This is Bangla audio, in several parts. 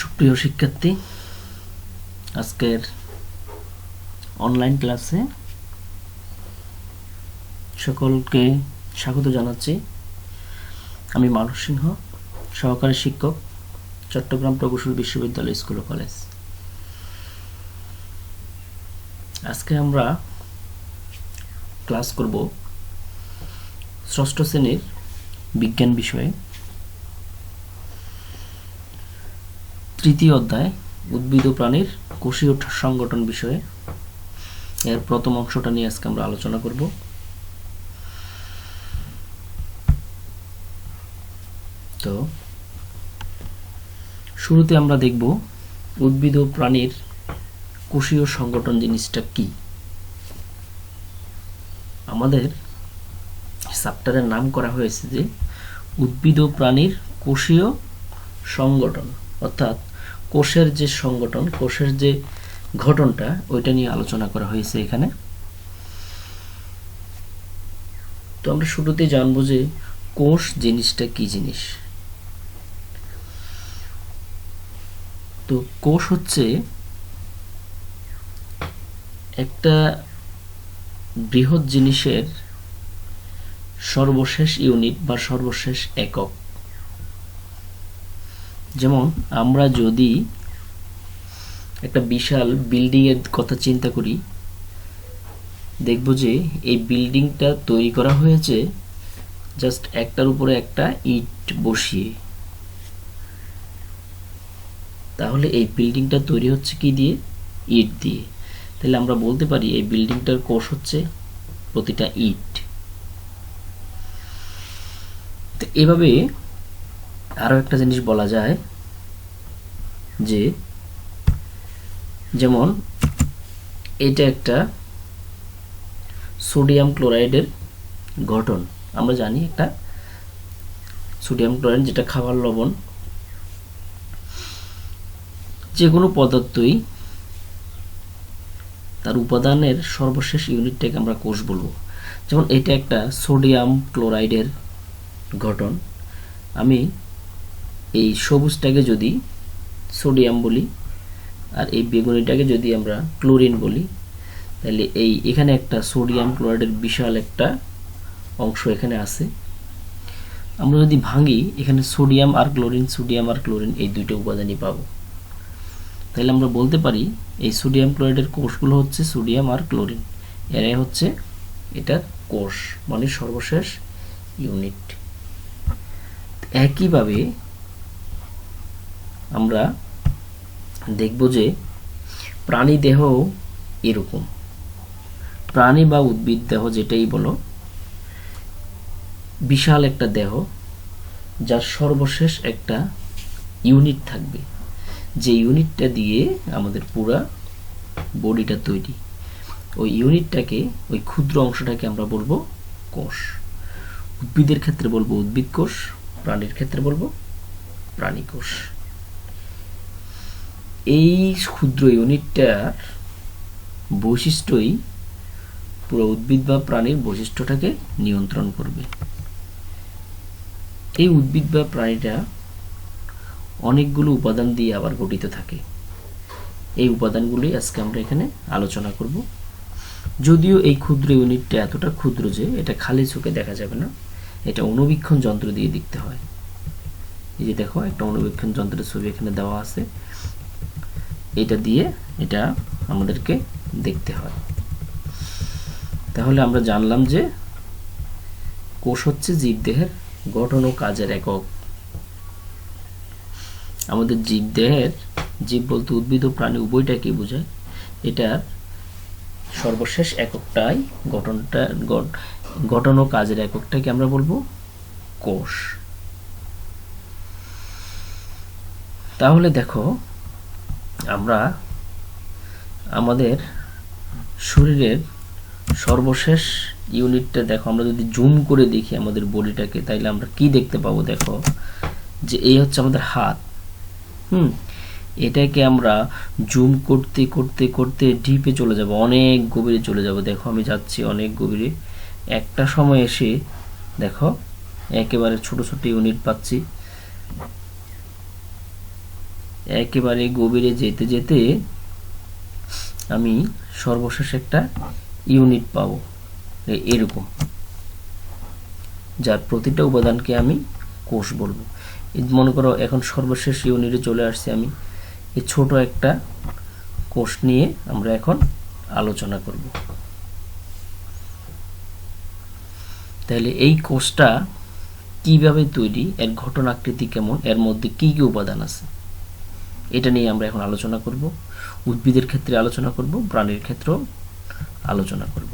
সুপ্রিয় শিক্ষার্থী, আজকের অনলাইন ক্লাসে সকলকে স্বাগত জানাচ্ছি। আমি মানস সিংহ, সহকারী শিক্ষক, চট্টগ্রাম প্রকৌশল বিশ্ববিদ্যালয় স্কুল ও কলেজ। আজকে আমরা ক্লাস করব ষষ্ঠ শ্রেণীর বিজ্ঞান বিষয়ে তৃতীয় অধ্যায় উদ্ভিদ ও প্রাণীর কোষীয় সংগঠন বিষয়ে। এর প্রথম অংশটা নিয়ে আজকে আমরা আলোচনা করব। তো শুরুতে আমরা দেখব উদ্ভিদ ও প্রাণীর কোষীয় সংগঠন জিনিসটা কি। আমাদের চ্যাপ্টারের নাম করা হয়েছে যে উদ্ভিদ ও প্রাণীর কোষীয় সংগঠন, অর্থাৎ কোষের যে সংগঠন, কোষের যে গঠনটা, ওইটা নিয়ে আলোচনা করা হয়েছে এখানে। তো আমরা শুরুতে জানবো যে কোষ জিনিসটা কি জিনিস। তো কোষ হচ্ছে একটা বৃহৎ জিনিসের সর্বশেষ ইউনিট বা সর্বশেষ একক। যেমন আমরা যদি একটা বিশাল বিল্ডিং এর কথা চিন্তা করি, দেখব যে এই বিল্ডিংটা তৈরি করা হয়েছে জাস্ট একটার উপরে একটা ইট বসিয়ে। তাহলে এই বিল্ডিংটা তৈরি হচ্ছে কি দিয়ে? ইট দিয়ে। তাহলে আমরা বলতে পারি এই বিল্ডিংটার কোষ হচ্ছে প্রতিটা ইট। তো এভাবে আরো একটা জিনিস বলা যায় যে, যেমন এটা একটা সোডিয়াম ক্লোরাইডের গঠন। আমরা জানি একটা সোডিয়াম ক্লোরাইড যেটা খাবার লবণ, যে কোনো পদার্থই তার উপাদানের সর্বশেষ ইউনিটটাকে আমরা কোষ বলবো। যেমন এটা একটা সোডিয়াম ক্লোরাইডের গঠন। আমি এই সবুজটাকে যদি সোডিয়াম বলি আর এই বেগুনিটাকে যদি আমরা ক্লোরিন বলি, তাহলে এখানে একটা সোডিয়াম ক্লোরাইডের বিশাল একটা অংশ এখানে আছে। আমরা যদি ভাঙি, এখানে সোডিয়াম আর ক্লোরিন এই দুইটা উপাদানই পাবো। তাহলে আমরা বলতে পারি এই সোডিয়াম ক্লোরাইডের কোষগুলো হচ্ছে সোডিয়াম আর ক্লোরিন, এরাই হচ্ছে এটার কোষ, মানে সর্বশেষ ইউনিট। একইভাবে আমরা দেখব যে প্রাণী দেহ এরকম। প্রাণী বা উদ্ভিদ দেহ যেটাই বলো, বিশাল একটা দেহ যার সর্বশেষ একটা ইউনিট থাকবে, যে ইউনিটটা দিয়ে আমাদের পুরা বডিটা তৈরি। ওই ইউনিটটাকে, ওই ক্ষুদ্র অংশটাকে আমরা বলবো কোষ। উদ্ভিদের ক্ষেত্রে বলবো উদ্ভিদ কোষ, প্রাণীর ক্ষেত্রে বলবো প্রাণী কোষ। এই ক্ষুদ্র ইউনিটটার বৈশিষ্ট্যই পুরো উদ্ভিদ বা প্রাণীর বৈশিষ্ট্যটাকে নিয়ন্ত্রণ করবে। এই উদ্ভিদ বা প্রাণীটা অনেকগুলো উপাদান দিয়ে আবার গঠিত থাকে। এই উপাদানগুলি আজকে আমরা এখানে আলোচনা করব। যদিও এই ক্ষুদ্র ইউনিটটা এতটা ক্ষুদ্র যে এটা খালি চোখে দেখা যাবে না, এটা অণুবীক্ষণ যন্ত্র দিয়ে দেখতে হয়। এই যে দেখো, একটা অণুবীক্ষণ যন্ত্রের ছবি এখানে দেওয়া আছে, এটা দিয়ে এটা আমাদেরকে দেখতে হয়। তাহলে আমরা জানলাম যে কোষ হচ্ছে জীবদেহের গঠন ও কাজের একক। আমাদের জীবদেহের, জীব বলতে উদ্ভিদ ও প্রাণী উভয়টাকে বোঝায়, এটার সর্বশেষ এককটাই গঠন ও কাজের এককটাকে আমরা বলবো কোষ। তাহলে দেখো, আমরা আমাদের শরীরের সর্বশেষ ইউনিটটা দেখো, আমরা যদি জুম করে দেখি আমাদের বডিটাকে, তাইলে আমরা কি দেখতে পাবো? দেখো যে এই হচ্ছে আমাদের হাত। এটাকে আমরা জুম করতে করতে করতে ডিপে চলে যাব, অনেক গভীরে চলে যাব। দেখো আমি যাচ্ছি অনেক গভীরে। একটা সময় এসে দেখো একেবারে ছোট ছোট ইউনিট পাচ্ছি। একেবারে গভীরে যেতে যেতে আমি সর্বশেষ একটা ইউনিট পাবো এরকম, যার প্রতিটা উপাদানকে আমি কোষ বলবো। মনে করো এখন সর্বশেষ ইউনিটে চলে আসছি আমি, এই ছোট একটা কোষ নিয়ে আমরা এখন আলোচনা করব। তাহলে এই কোষটা কিভাবে তৈরি, এর গঠন আকৃতি কেমন, এর মধ্যে কি কি উপাদান আছে, এটা নিয়ে আমরা এখন আলোচনা করব। উদ্ভিদের ক্ষেত্রে আলোচনা করব, প্রাণীর ক্ষেত্রেও আলোচনা করব।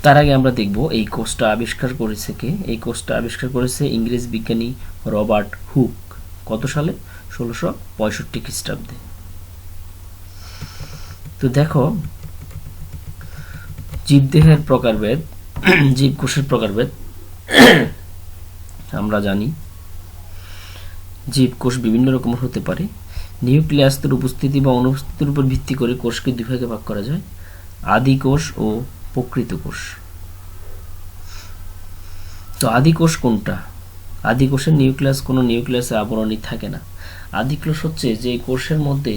তার আগে আমরা দেখব এই কোষটা আবিষ্কার করেছে কে। এই কোষটা আবিষ্কার করেছে ইংরেজ বিজ্ঞানী রবার্ট হুক। কত সালে? 1665 খ্রিস্টাব্দে। তো দেখো, জীবদেহের প্রকারভেদ, জীবকোষের প্রকারভেদ আমরা জানি জীবকোষ বিভিন্ন রকমের হতে পারে। নিউক্লিয়াসের উপস্থিতি বা অনুপস্থিতির উপর ভিত্তি করে কোষকে দুই ভাগে ভাগ করা যায়, আদি কোষ ও প্রকৃত কোষ। তো আদি কোষ কোনটা? আদি কোষের নিউক্লিয়াস কোনো নিউক্লিয়াসের আবরণই থাকে না। আদি কোষ হচ্ছে যে কোষের মধ্যে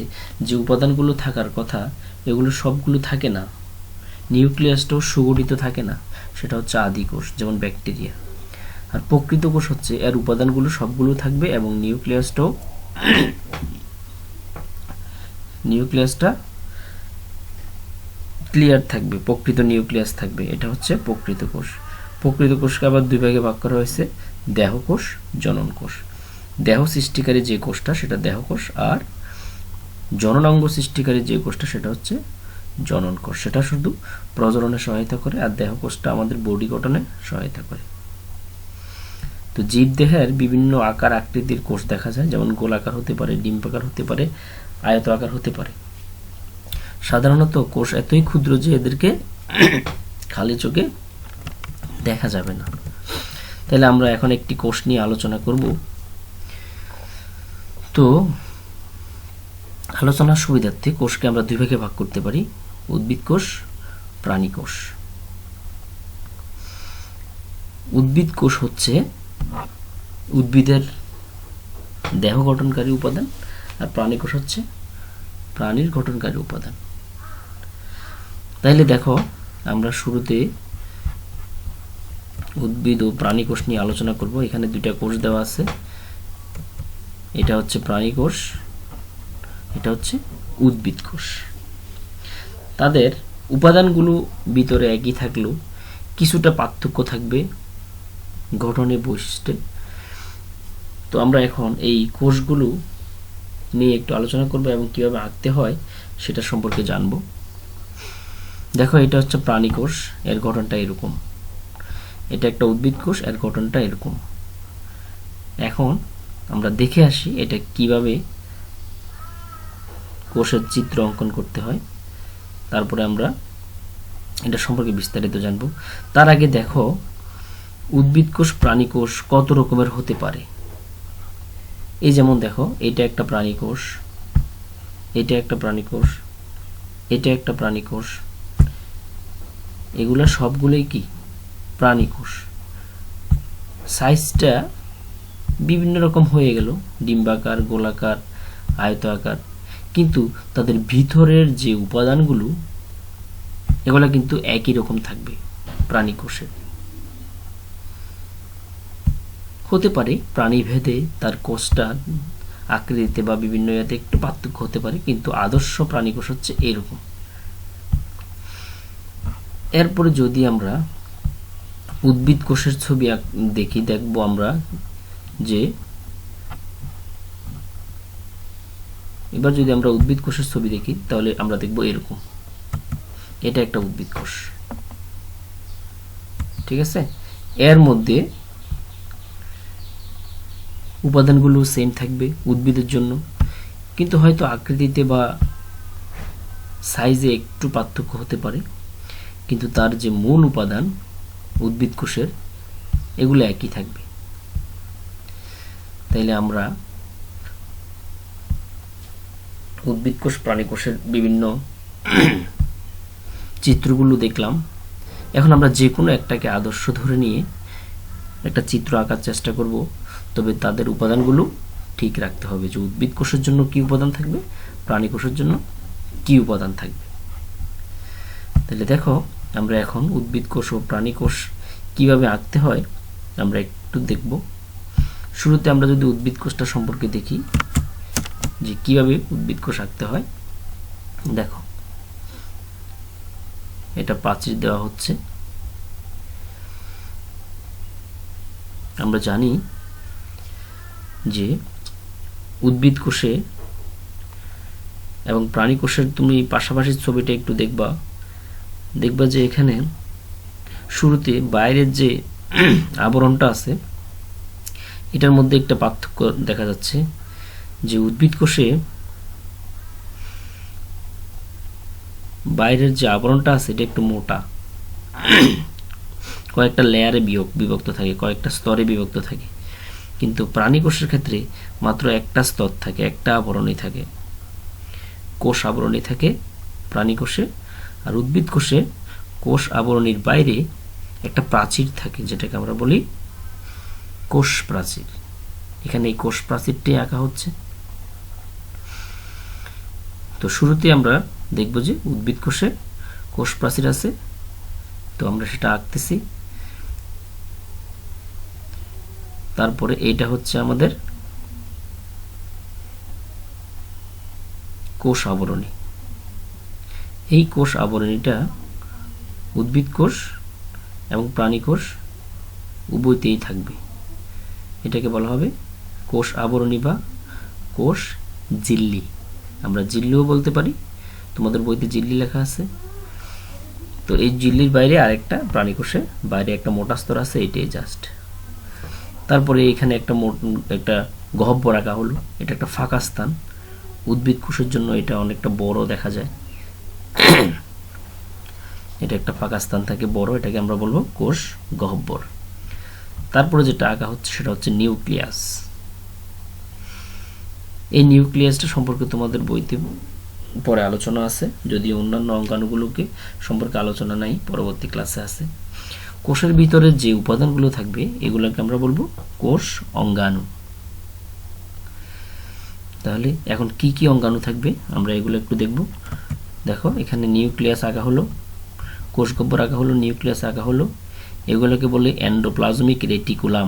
যে উপাদানগুলো থাকার কথা এগুলো সবগুলো থাকে না, নিউক্লিয়াসটাও সুগঠিত থাকে না, সেটা হচ্ছে আদি কোষ, যেমন ব্যাকটেরিয়া। আর প্রকৃত কোষ হচ্ছে এর উপাদানগুলো সবগুলো থাকবে এবং নিউক্লিয়াসটা ক্লিয়ার থাকবে, প্রকৃত নিউক্লিয়াস থাকবে, এটা হচ্ছে প্রকৃত কোষ। প্রকৃত কোষকে আবার দুই ভাগে ভাগ করা হয়েছে, দেহকোষ, জনন কোষ। দেহ সৃষ্টিকারী যে কোষটা সেটা দেহকোষ, আর জননাঙ্গ সৃষ্টিকারী যে কোষটা সেটা হচ্ছে জনন কোষ। সেটা শুধু প্রজননে সহায়তা করে, আর দেহকোষটা আমাদের বডি গঠনে সহায়তা করে। তো জীবদেহের বিভিন্ন আকার আকৃতির কোষ দেখা যায়, যেমন গোলাকার হতে পারে, ডিম্বাকার হতে পারে, আয়ত আকার হতে পারে। সাধারণত কোষ এতই ক্ষুদ্র যে এদেরকে খালি চোখে দেখা যাবে না। তাহলে আমরা এখন একটি কোষ নিয়ে আলোচনা করব। তো আলোচনার সুবিধার্থে কোষকে আমরা দুই ভাগে ভাগ করতে পারি, উদ্ভিদ কোষ, প্রাণী কোষ। উদ্ভিদ কোষ হচ্ছে উদ্ভিদের দেহ গঠনকারী উপাদান, আর প্রাণী কোষ হচ্ছে প্রাণীর গঠনকারী উপাদান। তাইলে দেখো, আমরা শুরুতে উদ্ভিদ ও প্রাণী কোষ নিয়ে আলোচনা করব। এখানে দুইটা কোষ দেওয়া আছে, এটা হচ্ছে প্রাণী কোষ, এটা হচ্ছে উদ্ভিদ কোষ। তাদের উপাদানগুলো ভিতরে একই থাকলেও কিছুটা পার্থক্য থাকবে গঠনে, বৈশিষ্ট্যে। তো আমরা এখন এই কোষগুলো নিয়ে একটু আলোচনা করব এবং কিভাবে আঁকতে হয় সেটা সম্পর্কে জানব। দেখো, এটা হচ্ছে প্রাণী কোষ, এর গঠনটা এরকম। এটা একটা উদ্ভিদ কোষ, এর গঠনটা এরকম। এখন আমরা দেখে আসি এটা কিভাবে কোষের চিত্র অঙ্কন করতে হয়, তারপরে আমরা এটা সম্পর্কে বিস্তারিত জানব। তার আগে দেখো, উদ্ভিদ কোষ, প্রাণী কোষ কত রকমের হতে পারে। এই যেমন দেখো, এটা একটা প্রাণী কোষ, এটা একটা প্রাণী কোষ, এটা একটা প্রাণী কোষ, এগুলা সবগুলোই কি প্রাণী কোষ। সাইজটা বিভিন্ন রকম হয়ে গেল, ডিম্বাকার, গোলাকার, আয়ত আকার, কিন্তু তাদের ভিতরের যে উপাদানগুলো এগুলা কিন্তু একই রকম থাকবে প্রাণী কোষের। হতে পারে প্রাণী ভেদে তার কোষটা আকৃতিতে বা বিভিন্ন ইয়াতে একটু পার্থক্য হতে পারে, কিন্তু আদর্শ প্রাণী কোষ হচ্ছে এরকম। এরপরে যদি আমরা উদ্ভিদ কোষের ছবি দেখি, দেখবো আমরা যে এবার যদি আমরা উদ্ভিদ কোষের ছবি দেখি তাহলে আমরা দেখব এরকম। এটা একটা উদ্ভিদ কোষ, ঠিক আছে। এর মধ্যে উপাদানগুলো সেম থাকবে উদ্ভিদের জন্য, কিন্তু হয়তো আকৃতিতে বা সাইজে একটু পার্থক্য হতে পারে, কিন্তু তার যে মূল উপাদান উদ্ভিদ কোষের এগুলো একই থাকবে। তাইলে আমরা উদ্ভিদ কোষ, প্রাণী কোষের বিভিন্ন চিত্রগুলো দেখলাম। এখন আমরা যে কোনো একটাকে আদর্শ ধরে নিয়ে একটা চিত্র আঁকার চেষ্টা করব, তবে তাদের উপাদানগুলো ঠিক রাখতে হবে যে উদ্ভিদ কোষের জন্য কি উপাদান থাকবে, প্রাণী কোষের জন্য কি উপাদান থাকবে। তাহলে দেখো আমরা এখন উদ্ভিদ কোষ ও প্রাণী কোষ কিভাবে আঁকতে হয় আমরা একটু দেখব। শুরুতে আমরা যদি উদ্ভিদ কোষটা সম্পর্কে দেখি যে কিভাবে উদ্ভিদ কোষ আঁকতে হয়। দেখো এটা প্রাচীর দেওয়া হচ্ছে। আমরা জানি যে উদ্ভিদ কোষে এবং প্রাণী কোষের তুমি পাশাপাশি ছবিটা একটু দেখবা যে এখানে শুরুতে বাইরের যে আবরণটা আছে এটার মধ্যে একটা পার্থক্য দেখা যাচ্ছে যে উদ্ভিদ কোষে বাইরের যে আবরণটা আছে এটা একটু মোটা, কয়েকটা লেয়ারে বিভক্ত থাকে, কয়েকটা স্তরে বিভক্ত থাকে। কিন্তু প্রাণী কোষের ক্ষেত্রে মাত্র একটা স্তর থাকে, একটা আবরণই থাকে, কোষ আবরণী থাকে প্রাণী কোষে। আর উদ্ভিদ কোষে কোষ আবরণীর বাইরে একটা প্রাচীর থাকে যেটাকে আমরা বলি কোষ প্রাচীর। এখানে এই কোষ প্রাচীরটি আঁকা হচ্ছে। তো শুরুতে আমরা দেখব যে উদ্ভিদ কোষে কোষ প্রাচীর আছে, তো আমরা সেটা আঁকতেছি। তারপরে এইটা হচ্ছে আমাদের কোষ আবরণী। এই কোষ আবরণীটা উদ্ভিদ কোষ এবং প্রাণী কোষ উভয়তেই থাকবে। এটাকে বলা হবে কোষ আবরণী বা কোষ ঝিল্লি। আমরা ঝিল্লিও বলতে পারি, তোমাদের বইতে ঝিল্লি লেখা আছে। তো এই ঝিল্লির বাইরে আরেকটা প্রাণী কোষে বাইরে একটা মোটা স্তর আছে, এটাই জাস্ট। তারপরে এখানে একটা গহ্বর আঁকা হলো, এটা একটা ফাঁকা স্থান। উদ্ভিদ কোষের জন্য এটা অনেকটা বড় দেখা যায়, এটা একটা ফাঁকা স্থান থাকে বড়, এটাকে আমরা বলবো কোষ গহ্বর। তারপরে যেটা আঁকা হচ্ছে সেটা হচ্ছে নিউক্লিয়াস। এই নিউক্লিয়াসটা সম্পর্কে তোমাদের বইতে পরে আলোচনা আছে, যদিও অন্যান্য অঙ্গাণুগুলোকে সম্পর্কে আলোচনা নাই, পরবর্তী ক্লাসে আছে। কোষের ভিতরে যে উপাদানগুলো থাকবে এগুলোকে আমরা বলবো কোষ অঙ্গাণু। তাহলে এখন কি কি অঙ্গাণু থাকবে আমরা এগুলো একটু দেখব। দেখো এখানে নিউক্লিয়াস আঁকা হলো, কোষ গহ্বর আঁকা হলো, নিউক্লিয়াস আঁকা হলো। এগুলোকে বলে এন্ডোপ্লাজমিক রেটিকুলাম।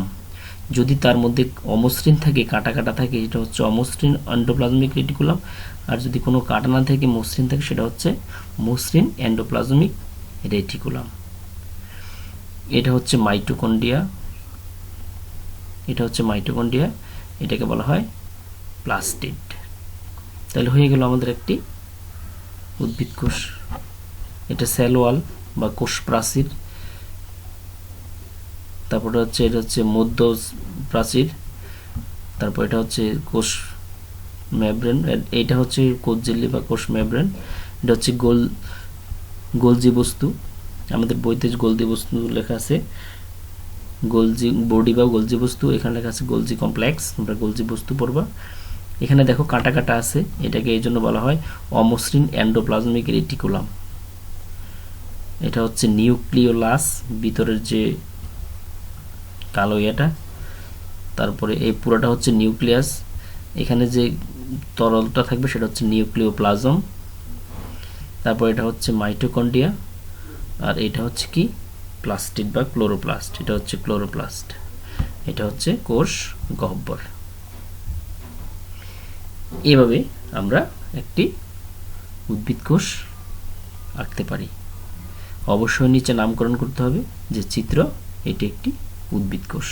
যদি তার মধ্যে অমসৃণ থাকে, কাটা কাটা থাকে, এটা হচ্ছে অমসৃণ এন্ডোপ্লাজমিক রেটিকুলাম। আর যদি কোনো কাটা না থাকে, মসৃণ থাকে, সেটা হচ্ছে মসৃণ এন্ডোপ্লাজমিক রেটিকুলাম। এটা হচ্ছে মাইটোকন্ড্রিয়া, এটাকে বলা হয় প্লাস্টিড। তাহলে হয়ে গেল আমাদের একটি উদ্ভিদ কোষ। এটা সেল ওয়াল বা কোষ প্রাচীর। তারপরে হচ্ছে এটা হচ্ছে মধ্য প্রাচীর। তারপর এটা হচ্ছে কোষ মেমব্রেন, এটা হচ্ছে কোষ ঝিল্লি বা কোষ মেমব্রেন। এটা হচ্ছে গোলজি বস্তু। আমাদের বইতে গোলজি বস্তু লেখা আছে, গোলজি বডি বা গোলজি বস্তু, এখানে লেখা আছে গোলজি কমপ্লেক্স, তোমরা গোলজি বস্তু পড়বা। এখানে দেখো কাটা কাটা আছে, এটাকে এই জন্য বলা হয় অমসৃণ এন্ডোপ্লাজমিক রেটিকুলাম। এটা হচ্ছে নিউক্লিওলাস, ভিতরের যে কালো এটা। তারপরে এই পুরোটা হচ্ছে নিউক্লিয়াস, এখানে যে তরলটা থাকবে সেটা হচ্ছে নিউক্লিওপ্লাজম। তারপর এটা হচ্ছে মাইটোকন্ড্রিয়া, আর এটা হচ্ছে কি প্লাস্টিড বা ক্লোরোপ্লাস্ট, এটা হচ্ছে ক্লোরোপ্লাস্ট। এটা হচ্ছে কোষ গহ্বর। এভাবে আমরা একটি উদ্ভিদ কোষ আঁকতে পারি। অবশ্যই নিচে নামকরণ করতে হবে যে চিত্র এটি একটি উদ্ভিদ কোষ।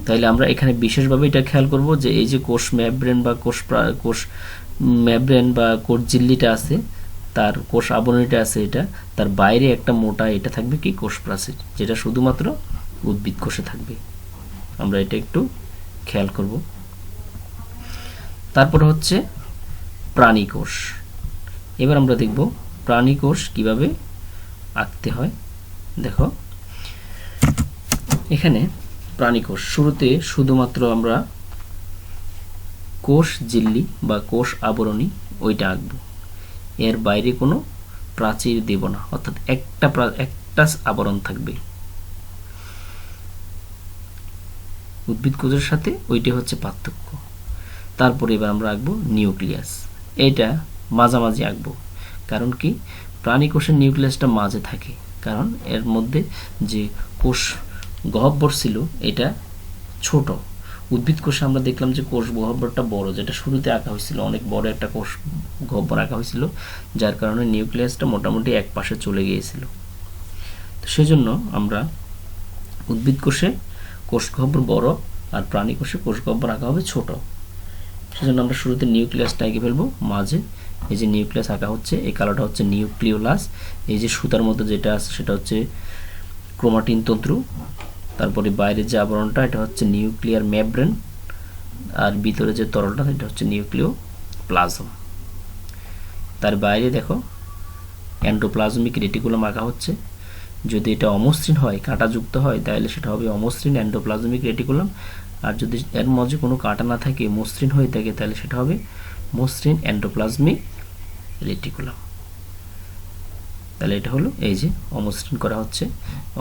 তাইলে আমরা এখানে বিশেষভাবে এটা খেয়াল করব যে এই যে কোষ মেমব্রেন বা কোষ মেমব্রেন বা কোষ ঝিল্লিটা আছে, তার কোষ আবরণীটা আছে, এটা তার বাইরে একটা মোটা এটা থাকবে কি কোষ প্রাচীর, যেটা শুধুমাত্র উদ্ভিদ কোষে থাকবে। আমরা এটা একটু খেয়াল করব। তারপরে হচ্ছে প্রাণী কোষ। এবার আমরা দেখব প্রাণী কোষ কিভাবে আঁকতে হয়। দেখো এখানে প্রাণী কোষ শুরুতে শুধুমাত্র আমরা কোষ ঝিল্লি বা কোষ আবরণী ওইটা আঁকব, এর বাইরে কোনো প্রাচীর দেব না, অর্থাৎ একটা আবরণ থাকবে। উদ্ভিদ কোষের সাথে ওইটা হচ্ছে পার্থক্য। তারপরে এবার আমরা আঁকবো নিউক্লিয়াস, এটা মাঝামাঝি আঁকবো, কারণ কি প্রাণী কোষের নিউক্লিয়াসটা মাঝে থাকে, কারণ এর মধ্যে যে কোষ গহ্বর ছিল এটা ছোট। উদ্ভিদ কোষে আমরা দেখলাম যে কোষ গহ্বরটা বড়, যেটা শুরুতে আঁকা হয়েছিল, অনেক বড় একটা কোষ গহ্বর আঁকা হয়েছিল, যার কারণে নিউক্লিয়াসটা মোটামুটি এক পাশে চলে গিয়েছিল। তো সেজন্য আমরা উদ্ভিদ কোষে কোষ গহ্বর বড় আর প্রাণী কোষে কোষ গহ্বর আঁকা হবে ছোট। সেজন্য আমরা শুরুতে নিউক্লিয়াসটা এঁকে ফেলবো মাঝে। এই যে নিউক্লিয়াস আঁকা হচ্ছে, এই কালারটা হচ্ছে নিউক্লিওলাস। এই যে সুতার মতো যেটা আছে সেটা হচ্ছে ক্রোমাটিন তন্তু। তারপরে বাইরের যে আবরণটা এটা হচ্ছে নিউক্লিয়ার মেমব্রেন, আর ভিতরে যে তরলটা এটা হচ্ছে নিউক্লিওপ্লাজম। তার বাইরে দেখো এন্ডোপ্লাজমিক রেটিকুলাম আঁকা হচ্ছে। যদি এটা অমসৃণ হয়, কাঁটাযুক্ত হয়, তাহলে সেটা হবে অমসৃণ এন্ডোপ্লাজমিক রেটিকুলাম। আর যদি এর মাঝে কোনো কাঁটা না থাকে, মসৃণ হয়ে থাকে, তাহলে সেটা হবে মসৃণ এন্ডোপ্লাজমিক রেটিকুলাম। তাহলে এটা হলো এই যে অমসৃণ করা হচ্ছে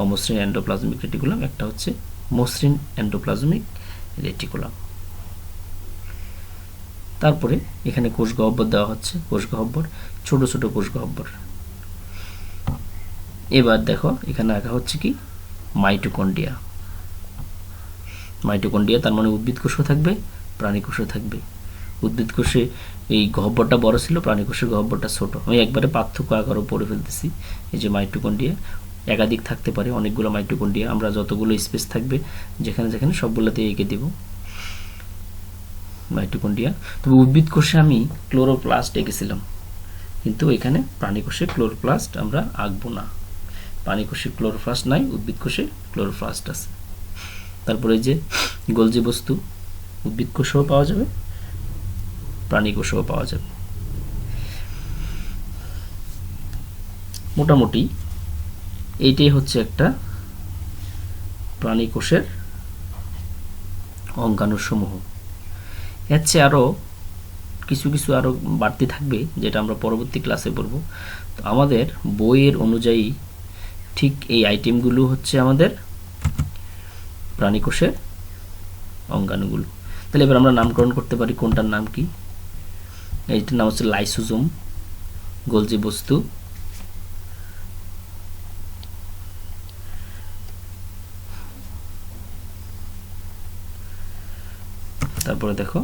অমসৃণ এন্ডোপ্লাজমিক রেটিকুলাম, একটা হচ্ছে মসৃণ এন্ডোপ্লাজমিক রেটিকুলাম। তারপরে এখানে কোষ গহ্বর দেওয়া হচ্ছে, কোষ গহ্বর ছোট ছোট কোষ গহ্বর। এবার দেখো এখানে আঁকা হচ্ছে কি মাইটোকন্ড্রিয়া। মাইটোকন্ড্রিয়া তার মানে উদ্ভিদ কোষও থাকবে, প্রাণী কোষও থাকবে। উদ্ভিদ কোষে এই গহ্বরটা বড় ছিল, প্রাণী কোষের গহ্বরটা ছোট। আমি একবারে পার্থক্য আকারও পড়ে ফেলতেছি। এই যে মাইটোকন্ড্রিয়া একাধিক থাকতে পারে, অনেকগুলো মাইটোকন্ড্রিয়া, আমরা যতগুলো স্পেস থাকবে যেখানে যেখানে সবগুলোতে এঁকে দিব মাইটোকন্ড্রিয়া। তবে উদ্ভিদ কোষে আমি ক্লোরোপ্লাস্ট এঁকেছিলাম, কিন্তু এখানে প্রাণী কোষে ক্লোরোপ্লাস্ট আমরা আঁকবো না। প্রাণী কোষে ক্লোরোপ্লাস্ট নাই, উদ্ভিদ কোষে ক্লোরোপ্লাস্ট আছে। তারপরে যে গোলজি বস্তু উদ্ভিদ কোষেও পাওয়া যাবে, প্রাণী কোষেও পাওয়া যাবে। মোটামুটি এইটাই হচ্ছে একটা প্রাণী কোষের অঙ্গাণুসমূহ। এর চেয়ে আরও কিছু কিছু আরও বাড়তি থাকবে, যেটা আমরা পরবর্তী ক্লাসে পড়ব। তো আমাদের বইয়ের অনুযায়ী ঠিক এই আইটেমগুলো হচ্ছে আমাদের প্রাণী কোষের অঙ্গাণুগুলো। তাহলে এবার আমরা নামকরণ করতে পারি, কোনটার নাম কি। এইটার নাম হচ্ছে লাইসোজোম, গোলজি বস্তু। তারপরে দেখো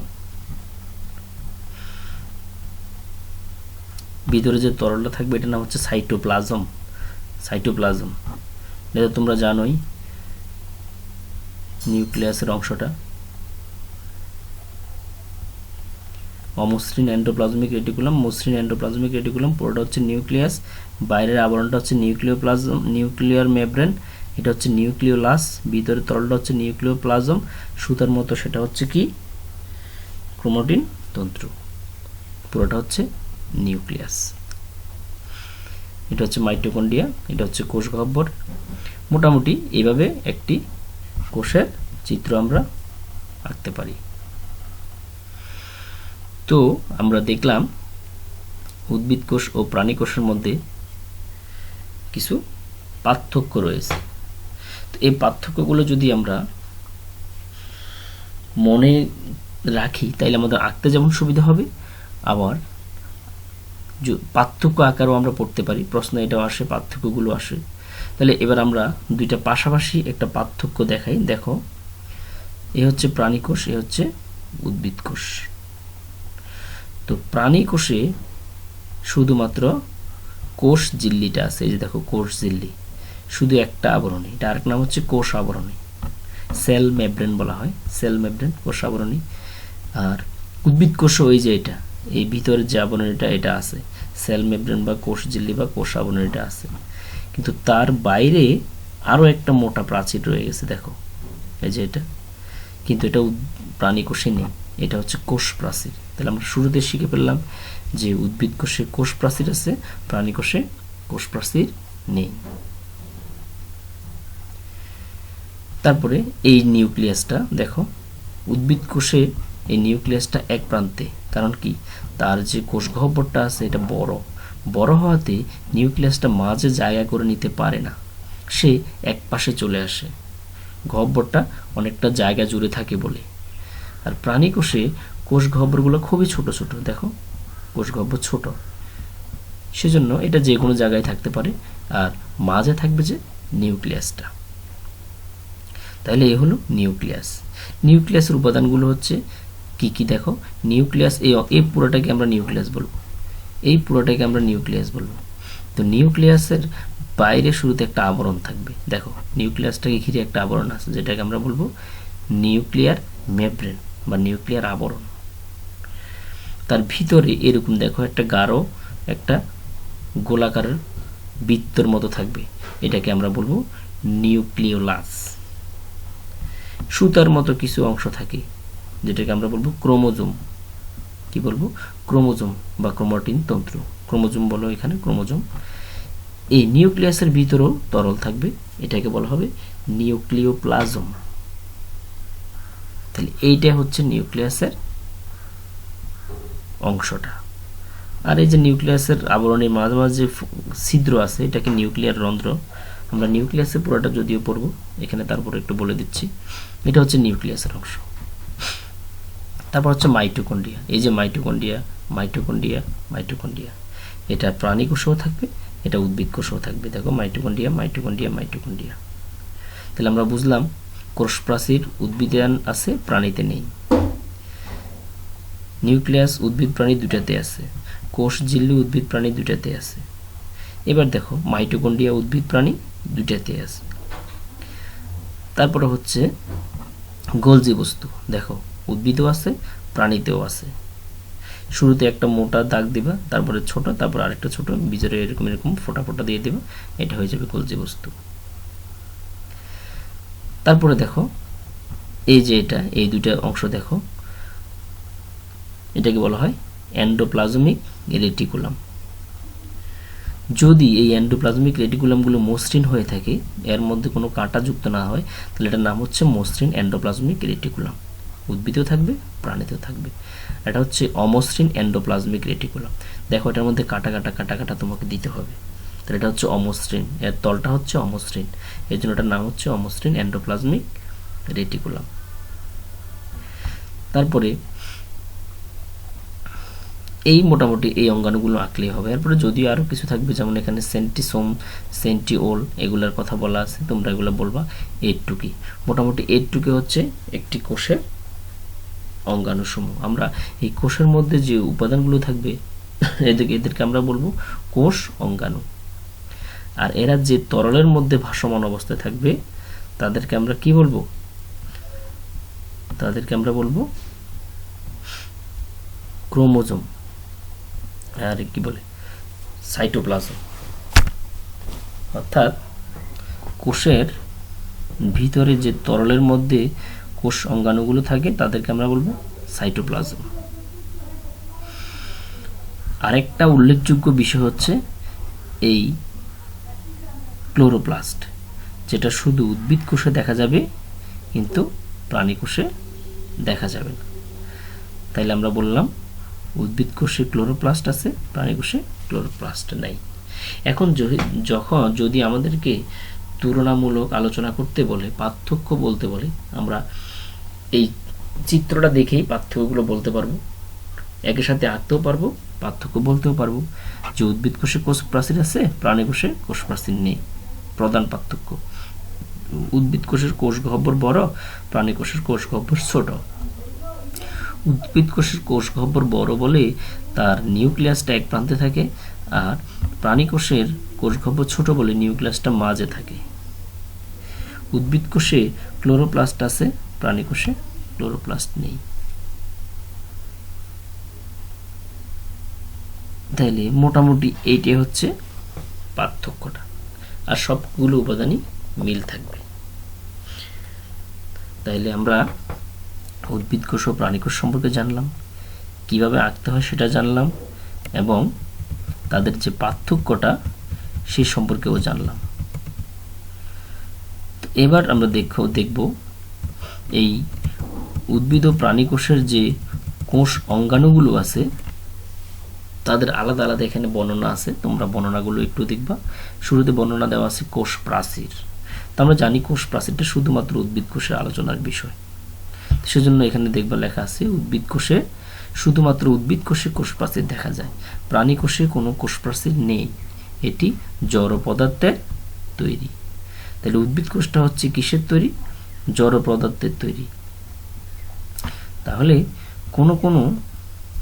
ভিতরে যে তরলটা থাকবে এটার নাম হচ্ছে সাইটোপ্লাজম। সাইটোপ্লাজম এটা তোমরা জানোই, নিউক্লিয়াসের অংশটা। অমসৃণ এন্ডোপ্লাজমিক রেটিকুলাম, মসৃণ এন্ডোপ্লাজমিক রেটিকুলাম, পুরোটা হচ্ছে নিউক্লিয়াস। বাইরের আবরণটা হচ্ছে নিউক্লিওপ্লাজম, নিউক্লিয়ার মেমব্রেন, এটা হচ্ছে নিউক্লিওলাস। ভিতরের তরলটা হচ্ছে নিউক্লিওপ্লাজম, সুতার মতো সেটা হচ্ছে কি ক্রোমাটিন তন্তু। পুরোটা হচ্ছে নিউক্লিয়াস। এটা হচ্ছে মাইটোকন্ড্রিয়া, এটা হচ্ছে কোষ গহ্বর। মোটামুটি এইভাবে একটি কোষের চিত্র আমরা আঁকতে পারি। তো আমরা দেখলাম উদ্ভিদ কোষ ও প্রাণী কোষের মধ্যে কিছু পার্থক্য রয়েছে। তো এই পার্থক্যগুলো যদি আমরা মনে রাখি তাহলে আমাদের আঁকতে যেমন সুবিধা হবে, আবার পার্থক্য আকারও আমরা পড়তে পারি। প্রশ্ন এটাও আসে, পার্থক্যগুলো আসে। তাহলে এবার আমরা দুইটা পাশাপাশি একটা পার্থক্য দেখাই। দেখো এ হচ্ছে প্রাণী কোষ, এ হচ্ছে উদ্ভিদ কোষ। তো প্রাণী কোষে শুধুমাত্র কোষ ঝিল্লিটা আছে। এই যে দেখো কোষ ঝিল্লি, শুধু একটা আবরণী, এটা আরেক নাম হচ্ছে কোষ আবরণী, সেল মেমব্রেন বলা হয়, সেল মেমব্রেন, কোষ আবরণী। আর উদ্ভিদ কোষও ওই যে এটা, এই ভিতরের যে আবরণীটা এটা আছে, সেল মেমব্রেন বা কোষ ঝিল্লি বা কোষ আবরণীটা আছে। কিন্তু তার বাইরে আরও একটা মোটা প্রাচীর রয়ে গেছে, দেখো এই যে এটা, কিন্তু এটা প্রাণী কোষে নেই, এটা হচ্ছে কোষ প্রাচীর। তাহলে আমরা শুরুতে শিখে ফেললাম যে উদ্ভিদ কোষে কোষ প্রাচীর আছে, প্রাণী কোষে কোষ প্রাচীর নেই। তারপরে এই নিউক্লিয়াসটা দেখো, উদ্ভিদ কোষে এই নিউক্লিয়াসটা এক প্রান্তে, কারণ কি তার যে কোষ গহ্বরটা আছে এটা বড়, বড় হওয়াতে নিউক্লিয়াসটা মাঝে জায়গা করে নিতে পারে না, সে এক পাশে চলে আসে। গহ্বরটা অনেকটা জায়গা জুড়ে থাকে বলে। আর প্রাণী কোষে কোষ গহ্বরগুলো খুবই ছোট ছোট, দেখো কোষ গহ্বর ছোট, সেজন্য এটা যে কোনো জায়গায় থাকতে পারে। আর মাঝে থাকবে যে নিউক্লিয়াসটা। তাহলে এ হলো নিউক্লিয়াস। নিউক্লিয়াসের উপাদানগুলো হচ্ছে কি কি দেখো। নিউক্লিয়াস এই পুরোটাকে আমরা নিউক্লিয়াস বলবো, এই পুরোটাকে আমরা নিউক্লিয়াস বলবো। তো নিউক্লিয়াসের বাইরে শুরুতে একটা আবরণ থাকবে, দেখো নিউক্লিয়াসটাকে ঘিরে একটা আবরণ আছে, যেটাকে আমরা বলবো নিউক্লিয়ার মেমব্রেন বা নিউক্লিয়ার আবরণ। তার ভিতরে এরকম দেখো একটা গাঢ় একটা গোলাকারের বৃত্তর মতো থাকবে, এটাকে আমরা বলবো নিউক্লিওলাস। সুতার মতো কিছু অংশ থাকে, যেটাকে আমরা বলবো ক্রোমোজোম। কি বলবো? ক্রোমোজোম বা ক্রোমাটিন তন্ত্র, ক্রোমোজোম বলো এখানে, ক্রোমোজোম। এই নিউক্লিয়াসের ভিতরেও তরল থাকবে, এটাকে বলা হবে নিউক্লিওপ্লাজম। তাহলে এইটা হচ্ছে নিউক্লিয়াসের অংশটা। আর এই যে নিউক্লিয়াসের আবরণের মাঝে মাঝে ছিদ্র আছে, এটাকে নিউক্লিয়ার রন্ধ্র। আমরা নিউক্লিয়াসের পুরোটা যদিও পড়বো এখানে, তারপরে একটু বলে দিচ্ছি। এটা হচ্ছে নিউক্লিয়াসের অংশ। তারপর হচ্ছে মাইটোকন্ড্রিয়া। এই যে মাইটোকন্ড্রিয়া, মাইটোকন্ড্রিয়া, মাইটোকন্ড্রিয়া, এটা প্রাণী কোষেও থাকবে, এটা উদ্ভিদ কোষেও থাকবে। দেখো মাইটোকন্ড্রিয়া, মাইটোকন্ড্রিয়া, মাইটোকন্ড্রিয়া। তাহলে আমরা বুঝলাম কোষ প্রাচীর উদ্ভিদে আছে, প্রাণীতে নেই। নিউক্লিয়াস উদ্ভিদ প্রাণী দুটাতে আছে, কোষ ঝিল্লি উদ্ভিদ প্রাণী দুটাতে আছে। এবার দেখো মাইটোকন্ড্রিয়া উদ্ভিদ প্রাণী দুটাতে আছে। তারপরে হচ্ছে গোলজি বস্তু, দেখো উদ্ভিদও আছে, প্রাণীতেও আছে। শুরুতে একটা মোটা দাগ দিবা, তারপরে ছোট, তারপর আরেকটা ছোট, ভিতরে এরকম এরকম ফোঁটা ফোঁটা দিয়ে দিবা, এটা হয়ে যাবে গোলজি বস্তু। তারপরে দেখো এই যে এটা, এই দুইটা অংশ দেখো, এটাকে বলা হয় এন্ডোপ্লাজমিক রেটিকুলাম। যদি এই এন্ডোপ্লাজমিক রেটিকুলামগুলো মসৃণ হয়ে থাকে, এর মধ্যে কোনো কাঁটা যুক্ত না হয়, তাহলে এটার নাম হচ্ছে মসৃণ এন্ডোপ্লাজমিক রেটিকুলাম। উদ্ভিদেও থাকবে, প্রাণীতেও থাকবে। এটা হচ্ছে অমসৃণ এন্ডোপ্লাজমিক রেটিকুলাম। দেখো এটার মধ্যে কাটা কাটা কাটা কাটা তোমাকে দিতে হবে, তাহলে এটা হচ্ছে অমসৃণ, এর তলটা হচ্ছে অমসৃণ, এর জন্য এটার নাম হচ্ছে অমসৃণ এন্ডোপ্লাজমিক রেটিকুলাম। তারপরে এই মোটামুটি এই অঙ্গাণুগুলো আঁকলেই হবে। এরপরে যদিও আরও কিছু থাকবে, যেমন এখানে সেন্টিসোম, সেন্টিওল, এগুলোর কথা বলা আছে, তোমরা এগুলো বলবা। এইটুকি মোটামুটি এইটুকি হচ্ছে একটি কোষের অঙ্গাণুসমূহ। আমরা এই কোষের মধ্যে যে উপাদানগুলো থাকবে এদেরকে আমরা বলবো কোষ অঙ্গাণু। আর এরা যে তরলের মধ্যে ভাসমান অবস্থায় থাকবে তাদেরকে আমরা কি বলবো? তাদেরকে আমরা বলবো ক্রোমোজোম, আর কি বলে সাইটোপ্লাজম। অর্থাৎ কোষের ভিতরে যে তরলের মধ্যে কোষ অঙ্গাণুগুলো থাকে তাদেরকে আমরা বলবো সাইটোপ্লাজম। আরেকটা উল্লেখযোগ্য বিষয় হচ্ছে এই ক্লোরোপ্লাস্ট, যেটা শুধু উদ্ভিদ কোষে দেখা যাবে কিন্তু প্রাণী কোষে দেখা যাবে না। তাইলে আমরা বললাম উদ্ভিদ কোষে ক্লোরোপ্লাস্ট আছে, প্রাণী কোষে ক্লোরোপ্লাস্ট নাই। এখন যদি আমাদেরকে তুলনামূলক আলোচনা করতে বলে, পার্থক্য বলতে বলে, আমরা এই চিত্রটা দেখেই পার্থক্যগুলো বলতে পারবো, একের সাথে আঁকতেও পারবো, পার্থক্য বলতেও পারবো। যে উদ্ভিদ কোষে কোষ প্রাচীর আছে, প্রাণী কোষে কোষ প্রাচীর নেই। প্রধান পার্থক্য, উদ্ভিদ কোষের কোষ গহ্বর বড়, প্রাণী কোষের কোষ গহ্বর ছোট। উদ্ভিদ কোষের কোষ গহ্বর বড় বলে তার নিউক্লিয়াসটা এক প্রান্তে থাকে, আর প্রাণী কোষের কোষ গহ্বর ছোট বলে নিউক্লিয়াসটা মাঝে থাকে। উদ্ভিদ কোষে ক্লোরোপ্লাস্ট আছে, প্রাণী কোষে ক্লোরোপ্লাস্ট নেই। তাইলে মোটামুটি এইটাই হচ্ছে পার্থক্যটা, আর সবগুলো উপাদানই মিল থাকবে। তাইলে আমরা উদ্ভিদ কোষ ও প্রাণী কোষ সম্পর্কে জানলাম, কিভাবে আঁকতে হয় সেটা জানলাম, এবং তাদের যে পার্থক্যটা সেই সম্পর্কেও জানলাম। এবার আমরা দেখব এই উদ্ভিদ ও প্রাণী কোষের যে কোষ অঙ্গাণুগুলো আছে তাদের আলাদা আলাদা এখানে বর্ণনা আছে, তোমরা বর্ণনাগুলো একটু দেখবা। শুরুতে বর্ণনা দেওয়া আছে কোষ প্রাচীর। তো আমরা জানি কোষ প্রাচীরটা শুধুমাত্র উদ্ভিদ কোষের আলোচনার বিষয়, সেজন্য এখানে দেখবা লেখা আছে উদ্ভিদ কোষে শুধুমাত্র উদ্ভিদ কোষে কোষ প্রাচীর দেখা যায়, প্রাণী কোষে কোনো কোষ প্রাচীর নেই, এটি জড় পদার্থের তৈরি। তাহলে উদ্ভিদ কোষটা হচ্ছে কিসের তৈরি? জড় পদার্থের তৈরি। তাহলে কোনো কোনো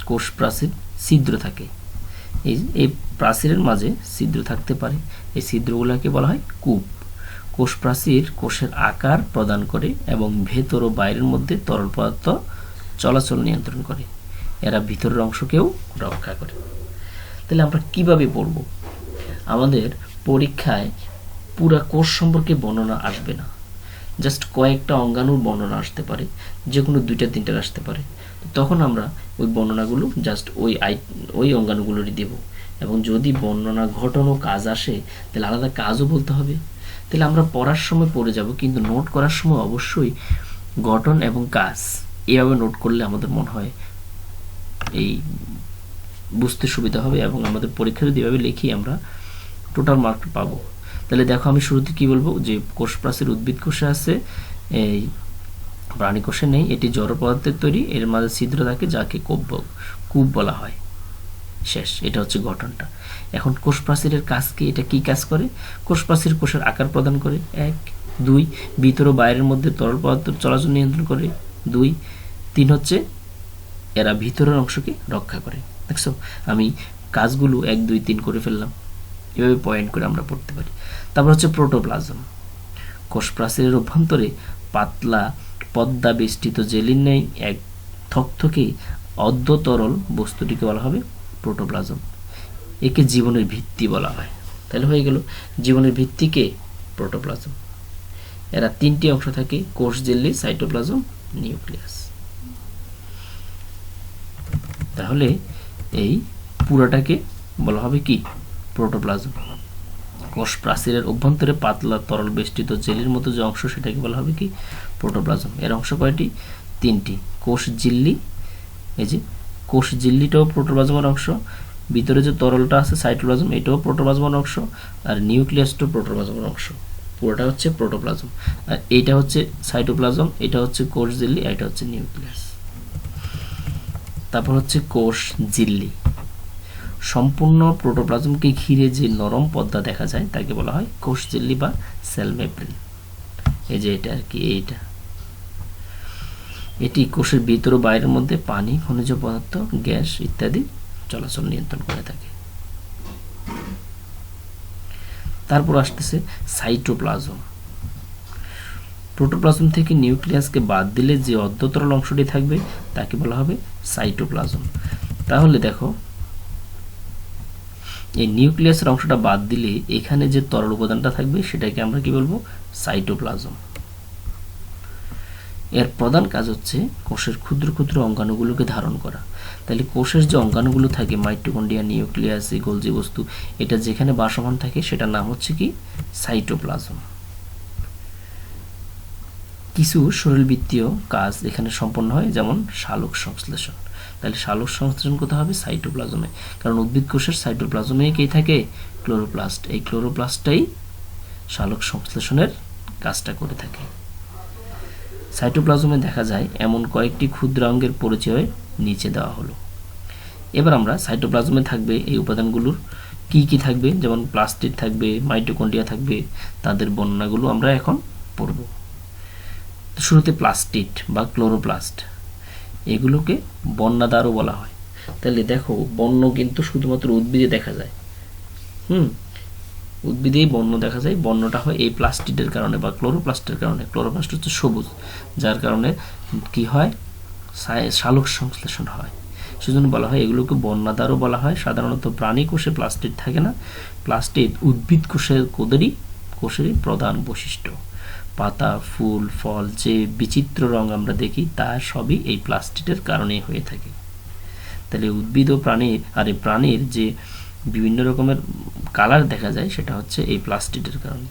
কোষ প্রাচীর ছিদ্র থাকে, এই প্রাচীরের মাঝে ছিদ্র থাকতে পারে, এই ছিদ্রগুলোকে বলা হয় কূপ। কোষ প্রাচীর কোষের আকার প্রদান করে এবং ভেতর ও বাইরের মধ্যে তরল পদার্থ চলাচল নিয়ন্ত্রণ করে, এরা ভিতরের অংশকেও রক্ষা করে। তাহলে আমরা কিভাবে পড়ব? আমাদের পরীক্ষায় পুরা কোষ সম্পর্কে বর্ণনা আসবে না, জাস্ট কয়েকটা অঙ্গাণুর বর্ণনা আসতে পারে, যে কোনো 2-3টার আসতে পারে। তখন আমরা ওই বর্ণনাগুলো জাস্ট ওই অঙ্গাণুগুলোরই দেব, এবং যদি বর্ণনা ঘটন ও কাজ আসে তাহলে আলাদা কাজও বলতে হবে। তাহলে আমরা পড়ার সময় পড়ে যাব, কিন্তু নোট করার সময় অবশ্যই গঠন এবং কাজ এভাবে নোট করলে আমাদের মনে হয় এই বুঝতে সুবিধা হবে, এবং আমাদের পরীক্ষা যদি এভাবে লিখি আমরা টোটাল মার্ক পাবো। তাহলে দেখো আমি শুরুতে কি বলবো, যে কোষ প্রাচীর উদ্ভিদ কোষে আছে, এই প্রাণী কোষে নেই, এটি জড় পদার্থের তৈরি, এর মাঝে ছিদ্র থাকে যাকে কূপ বলা হয়। শেষ, এটা হচ্ছে গঠনটা। এখন কোষ প্রাচীরের কাজ কি? এটা কি কাজ করে? কোষ প্রাচীর কোষের আকার প্রদান করে 1, 2 ভিতর ও বাইরের মধ্যে তরল পদার্থ চলাচল নিয়ন্ত্রণ করে 2, 3 হচ্ছে এরা ভিতরের অংশকে রক্ষা করে। দেখছো আমি কাজগুলো 1, 2, 3 করে ফেললাম, এভাবে পয়েন্ট করে আমরা পড়তে পারি। তারপর হচ্ছে প্রোটোপ্লাজম। কোষ প্রাচীরের অভ্যন্তরে পাতলা পদ্মা বেষ্টিত জেলির ন্যায় এক থকথকে অর্ধ তরল বস্তুটিকে বলা হবে প্রোটোপ্লাজম, একে জীবনের ভিত্তি বলা হয়। তাহলে হয়ে গেল জীবনের ভিত্তিকে প্রোটোপ্লাজম। এরা 3টি অংশ থাকে, কোষ ঝিল্লি, সাইটোপ্লাজম, নিউক্লিয়াস। তাহলে এই পুরোটাকে বলা হবে কি? প্রোটোপ্লাজম। কোষ প্রাচীরের অভ্যন্তরে পাতলা তরল বেষ্টিত জেলির মতো যে অংশ সেটাকে বলা হবে কি? প্রোটোপ্লাজম। এর অংশ কয়টি? 3টি। কোষ ঝিল্লি, এই যে কোষ ঝিল্লিটাও প্রোটোপ্লাজমের অংশ, ভিতরে যে তরলটা আছে সাইটোপ্লাজম, এটাও প্রোটোপ্লাজমের অংশ, আর নিউক্লিয়াসটাও প্রোটোপ্লাজমের অংশ। পুরোটা হচ্ছে প্রোটোপ্লাজম। আর এইটা হচ্ছে সাইটোপ্লাজম, এটা হচ্ছে কোষ ঝিল্লি, এটা হচ্ছে নিউক্লিয়াস। তারপর হচ্ছে কোষ ঝিল্লি। সম্পূর্ণ প্রোটোপ্লাজমকে ঘিরে যে নরম পর্দা দেখা যায় তাকে বলা হয় কোষ ঝিল্লি বা সেল মেমব্রেন। এই যে এটা আর কি, এইটা, এটি কোষের ভিতর ও বাইরের মধ্যে পানি, খনিজ পদার্থ, গ্যাস ইত্যাদি চলাচল নিয়ন্ত্রণ করে থাকে। তারপর আসতেছে সাইটোপ্লাজম। প্রোটোপ্লাজম থেকে নিউক্লিয়াসকে বাদ দিলে যে অর্ধতরল অংশটি থাকবে তাকে বলা হবে সাইটোপ্লাজম। তাহলে দেখো এই নিউক্লিয়াসের অংশটা বাদ দিলে এখানে যে তরল উপাদানটা থাকবে সেটাকে আমরা কি বলবো? সাইটোপ্লাজম। এর প্রধান কাজ হচ্ছে কোষের ক্ষুদ্র ক্ষুদ্র অঙ্গাণুগুলোকে ধারণ করা। তাহলে কোষের যে অঙ্গাণুগুলো থাকে, মাইটোকন্ড্রিয়া, নিউক্লিয়াস, গোলজি বস্তু, এটা যেখানে বাসমান থাকে সেটার নাম হচ্ছে কি? সাইটোপ্লাজম। কিছু শরীরবৃত্তীয় কাজ এখানে সম্পন্ন হয়, যেমন সালোক সংশ্লেষণ। তাহলে সালোক সংশ্লেষণ কোথায় হবে? সাইটোপ্লাজমে, কারণ উদ্ভিদ কোষের সাইটোপ্লাজমে কে থাকে? ক্লোরোপ্লাস্ট। এই ক্লোরোপ্লাস্টটাই সালোক সংশ্লেষণের কাজটা করে থাকে। সাইটোপ্লাজমে দেখা যায় এমন কয়েকটি ক্ষুদ্রাঙ্গের পরিচয় নিচে দেওয়া হলো। এবার আমরা সাইটোপ্লাজমে থাকবে এই উপাদানগুলোর কি কি থাকবে, যেমন প্লাস্টিড থাকবে, মাইটোকন্ড্রিয়া থাকবে, তাদের বর্ণনাগুলো আমরা এখন পড়ব। শুরুতে প্লাস্টিড বা ক্লোরোপ্লাস্ট, এগুলোকে বর্ণাদারও বলা হয়। তাহলে দেখো বর্ণ কিন্তু শুধুমাত্র উদ্ভিদে দেখা যায়, উদ্ভিদেই বর্ণ দেখা যায়। বর্ণটা হয় এই প্লাস্টিডের কারণে বা ক্লোরোপ্লাস্টের কারণে। ক্লোরোপ্লাস্ট হচ্ছে সবুজ, যার কারণে কি হয়? সালোক সংশ্লেষণ হয়। সেজন্য বলা হয় এগুলোকে বর্ণাদারও বলা হয়। সাধারণত প্রাণী কোষে প্লাস্টিড থাকে না। প্লাস্টিড উদ্ভিদ কোষেরই প্রধান বৈশিষ্ট্য। পাতা, ফুল, ফল যে বিচিত্র রং আমরা দেখি তা সবই এই প্লাস্টিডের কারণেই হয়ে থাকে। তাহলে উদ্ভিদ ও প্রাণীর যে বিভিন্ন রকমের কালার দেখা যায় সেটা হচ্ছে এই প্লাস্টিডের কারণে।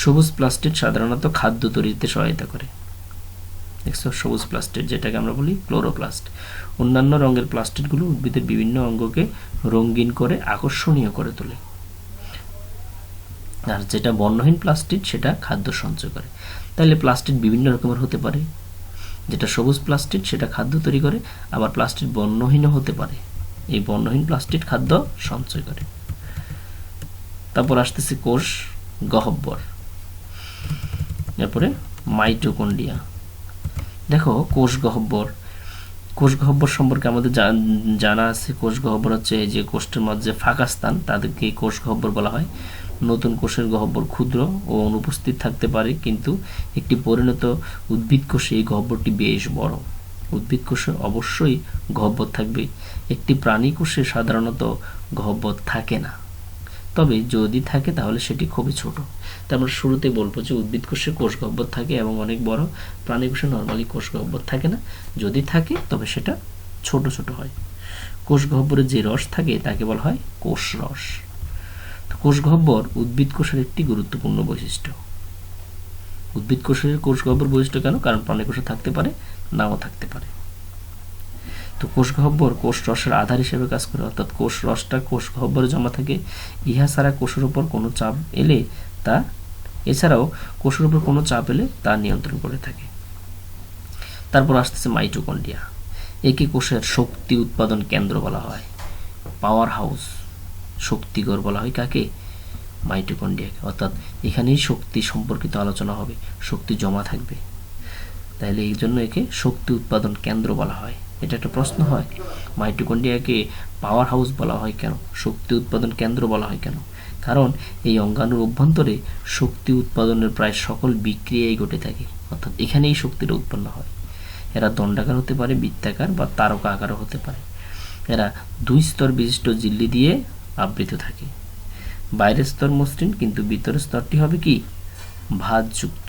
সবুজ প্লাস্টিড সাধারণত খাদ্য তৈরিতে সহায়তা করে। দেখছো, সবুজ প্লাস্টিড যেটাকে আমরা বলি ক্লোরোপ্লাস্ট। অন্যান্য রঙের প্লাস্টিডগুলো উদ্ভিদের বিভিন্ন অঙ্গকে রঙিন করে আকর্ষণীয় করে তোলে। আর যেটা বর্ণহীন প্লাস্টিড সেটা খাদ্য সঞ্চয় করে। তাহলে প্লাস্টিড বিভিন্ন রকমের হতে পারে। যেটা সবুজ প্লাস্টিড সেটা খাদ্য তৈরি করে, আবার প্লাস্টিড বর্ণহীনও হতে পারে। এই বর্ণহীন প্লাস্টিড খাদ্য সঞ্চয় করে। তারপর আসতেছে কোষ গহ্বর, এরপরে মাইটোকন্ড্রিয়া। দেখো কোষ গহ্বর সম্পর্কে আমাদের জানা আছে। কোষ গহ্বর হচ্ছে এই যে কোষের মধ্যে ফাঁকা স্থান, তাদেরকে কোষ গহ্বর বলা হয়। নতুন কোষের গহ্বর ক্ষুদ্র ও অনুপস্থিত থাকতে পারে, কিন্তু একটি পরিণত উদ্ভিদ কোষে এই গহ্বরটি বেশ বড়। উদ্ভিদ কোষে অবশ্যই গহ্বর থাকবে, একটি প্রাণী কোষে সাধারণত গহ্বর থাকে না, তবে যদি থাকে তাহলে সেটি খুবই ছোট। তাই আমরা শুরুতে বলবো যে উদ্ভিদ কোষে কোষ গহ্বর থাকে এবং অনেক বড়, প্রাণী কোষে নর্মালি কোষ গহ্বর থাকে না, যদি থাকে তবে সেটা ছোট ছোট হয়। কোষ গহ্বরে যে রস থাকে তাকে বলা হয় কোষ রস। কোষ গহ্বর উদ্ভিদ কোষের একটি গুরুত্বপূর্ণ বৈশিষ্ট্য। উদ্ভিদ কোষের কোষ গহ্বর বৈশিষ্ট্য কেন? কারণ প্রাণী কোষে থাকতে পারে, নাও থাকতে পারে। তো কোষ গহ্বর কোষ রসের আধার হিসেবে কাজ করে, অর্থাৎ কোষ রসটা কোষ গহ্বরে জমা থাকে। ইহা ছাড়া কোষের উপর কোনো চাপ এলে তা এছাড়াও কোষের উপর কোনো চাপ এলে তা নিয়ন্ত্রণ করে থাকে। তারপর আসতেছে মাইটোকন্ড্রিয়া। একে কোষের শক্তি উৎপাদন কেন্দ্র বলা হয়, পাওয়ার হাউস, শক্তিঘর বলা হয় কাকে? মাইটোকন্ড্রিয়াকে। অর্থাৎ এখানেই শক্তি সম্পর্কিত আলোচনা হবে, শক্তি জমা থাকবে, তাহলে এই জন্য একে শক্তি উৎপাদন কেন্দ্র বলা হয়। এটা একটা প্রশ্ন হয়, মাইটোকন্ড্রিয়াকে পাওয়ার হাউস বলা হয় কেন, শক্তি উৎপাদন কেন্দ্র বলা হয় কেন? কারণ এই অঙ্গাণুর অভ্যন্তরে শক্তি উৎপাদনের প্রায় সকল বিক্রিয়াই ঘটে থাকে, অর্থাৎ এখানেই শক্তিটা উৎপন্ন হয়। এরা দণ্ডাকার হতে পারে, বৃত্তাকার বা তারকা আকারও হতে পারে। এরা 2 স্তর বিশিষ্ট ঝিল্লি দিয়ে আবৃত থাকে। বাইরের স্তর মসৃণ, কিন্তু ভিতরের স্তরটি হবে কি? ভাঁজযুক্ত।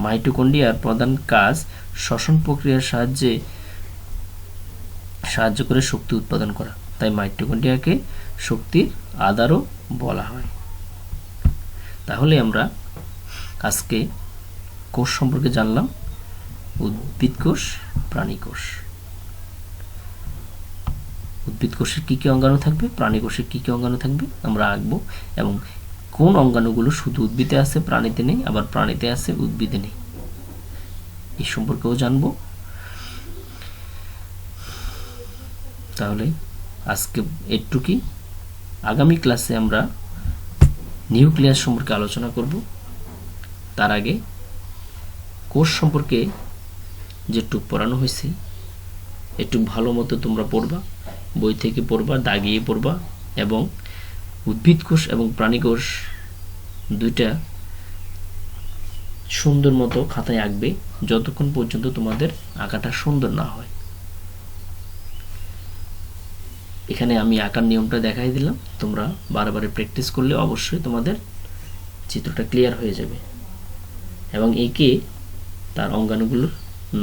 মাইটোকন্ড্রিয়ার প্রধান কাজ শ্বসন প্রক্রিয়ার সাহায্য করে শক্তি উৎপাদন করা, তাই মাইটোকন্ড্রিয়াকে শক্তির আধারও বলা হয়। তাহলে আমরা আজকে কোষ সম্পর্কে জানলাম, উদ্ভিদ কোষ, প্রাণী কোষ। উদ্ভিদ কোষের কী কী অঙ্গাণু থাকবে, প্রাণী কোষের কী কী অঙ্গাণু থাকবে আমরা আঁকবো, এবং কোন অঙ্গাণুগুলো শুধু উদ্ভিদে আছে, প্রাণীতে নেই, আবার প্রাণীতে আছে, উদ্ভিদে নেই, এই সম্পর্কেও জানবো। তাহলে আজকে এটুকুই। আগামী ক্লাসে আমরা নিউক্লিয়াস সম্পর্কে আলোচনা করব। তার আগে কোষ সম্পর্কে যেটুক পড়ানো হয়েছে একটু ভালো মতো তোমরা পড়বা, বই থেকে পড়বা, দাগিয়ে পড়বা, এবং উদ্ভিদ কোষ এবং প্রাণী কোষ দুইটা সুন্দর মতো খাতায় আঁকবে, যতক্ষণ পর্যন্ত তোমাদের আঁকাটা সুন্দর না হয়। এখানে আমি আঁকার নিয়মটা দেখাই দিলাম, তোমরা বারবার প্র্যাকটিস করলে অবশ্যই তোমাদের চিত্রটা ক্লিয়ার হয়ে যাবে, এবং একে তার অঙ্গাণুগুলোর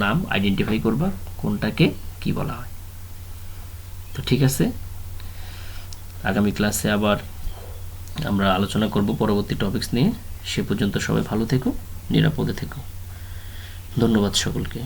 নাম আইডেন্টিফাই করবা, কোনটাকে কি বলা হয়। তো ঠিক আছে, আগামী ক্লাসে আবার আমরা আলোচনা করব পরবর্তী টপিকস নিয়ে। সে পর্যন্ত সবাই ভালো থেকো, নিরাপদে থেকো। ধন্যবাদ সকলকে।